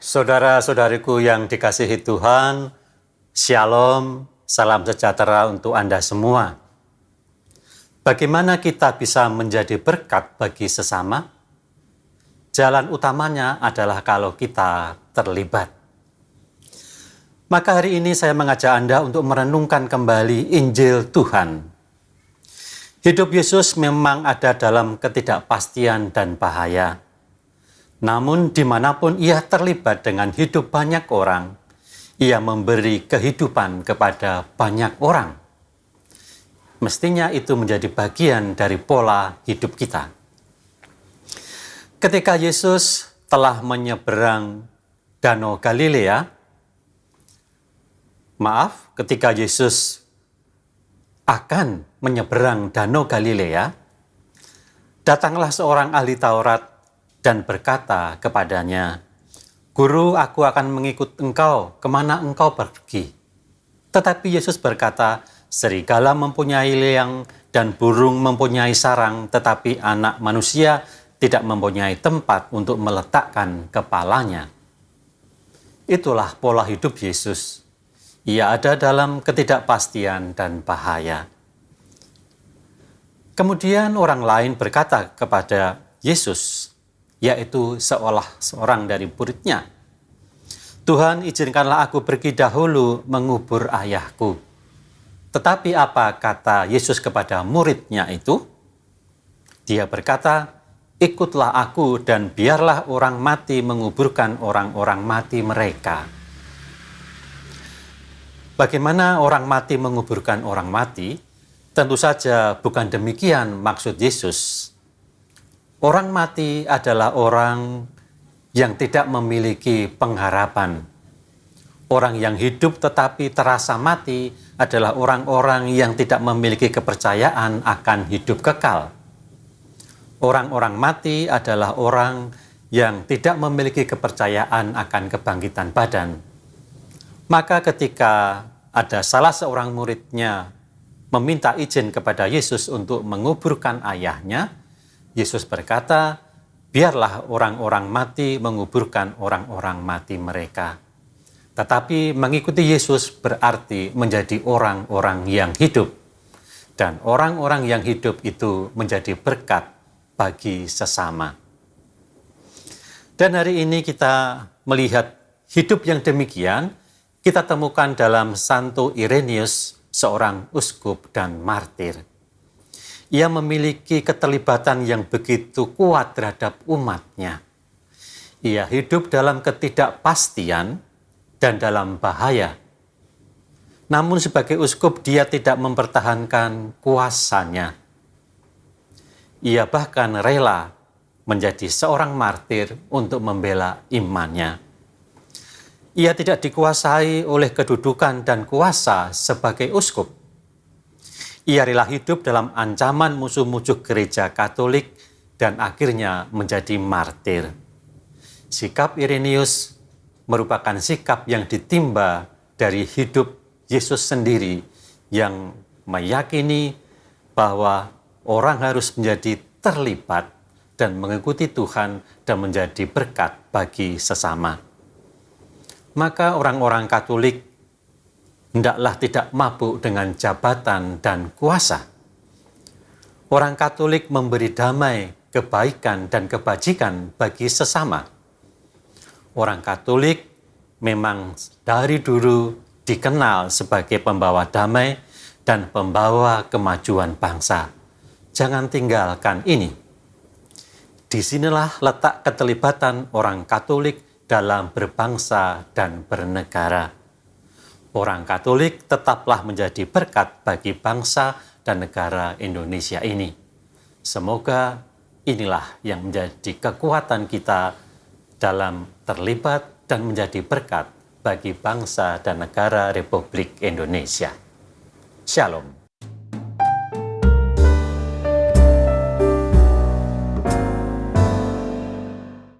Saudara-saudariku yang dikasihi Tuhan, Shalom, salam sejahtera untuk Anda semua. Bagaimana kita bisa menjadi berkat bagi sesama? Jalan utamanya adalah kalau kita terlibat. Maka hari ini saya mengajak Anda untuk merenungkan kembali Injil Tuhan. Hidup Yesus memang ada dalam ketidakpastian dan bahaya. Namun dimanapun ia terlibat dengan hidup banyak orang, ia memberi kehidupan kepada banyak orang. Mestinya itu menjadi bagian dari pola hidup kita. Ketika Yesus telah menyeberang Danau Galilea, ketika Yesus akan menyeberang Danau Galilea, datanglah seorang ahli Taurat dan berkata kepadanya, "Guru, aku akan mengikut engkau kemana engkau pergi." Tetapi Yesus berkata, "Serigala mempunyai liang dan burung mempunyai sarang, tetapi anak manusia tidak mempunyai tempat untuk meletakkan kepalanya." Itulah pola hidup Yesus. Ia ada dalam ketidakpastian dan bahaya. Kemudian orang lain berkata kepada Yesus, yaitu seorang dari muridnya, "Tuhan, izinkanlah aku pergi dahulu mengubur ayahku." Tetapi apa kata Yesus kepada muridnya itu? Dia berkata, "Ikutlah aku dan biarlah orang mati menguburkan orang-orang mati mereka." Bagaimana orang mati menguburkan orang mati? Tentu saja bukan demikian maksud Yesus. Orang mati adalah orang yang tidak memiliki pengharapan. Orang yang hidup tetapi terasa mati adalah orang-orang yang tidak memiliki kepercayaan akan hidup kekal. Orang-orang mati adalah orang yang tidak memiliki kepercayaan akan kebangkitan badan. Maka ketika ada salah seorang muridnya meminta izin kepada Yesus untuk menguburkan ayahnya, Yesus berkata, "Biarlah orang-orang mati menguburkan orang-orang mati mereka." Tetapi mengikuti Yesus berarti menjadi orang-orang yang hidup. Dan orang-orang yang hidup itu menjadi berkat bagi sesama. Dan hari ini kita melihat hidup yang demikian, kita temukan dalam Santo Irenaeus, seorang uskup dan martir. Ia memiliki keterlibatan yang begitu kuat terhadap umatnya. Ia hidup dalam ketidakpastian dan dalam bahaya. Namun sebagai uskup dia tidak mempertahankan kuasanya. Ia bahkan rela menjadi seorang martir untuk membela imannya. Ia tidak dikuasai oleh kedudukan dan kuasa sebagai uskup. Ia rela hidup dalam ancaman musuh-musuh gereja Katolik dan akhirnya menjadi martir. Sikap Irenaeus merupakan sikap yang ditimba dari hidup Yesus sendiri yang meyakini bahwa orang harus menjadi terlibat dan mengikuti Tuhan dan menjadi berkat bagi sesama. Maka orang-orang Katolik hendaklah tidak mabuk dengan jabatan dan kuasa. Orang Katolik memberi damai, kebaikan, dan kebajikan bagi sesama. Orang Katolik memang dari dulu dikenal sebagai pembawa damai dan pembawa kemajuan bangsa. Jangan tinggalkan ini. Disinilah letak keterlibatan orang Katolik dalam berbangsa dan bernegara. Orang Katolik tetaplah menjadi berkat bagi bangsa dan negara Indonesia ini. Semoga inilah yang menjadi kekuatan kita dalam terlibat dan menjadi berkat bagi bangsa dan negara Republik Indonesia. Shalom.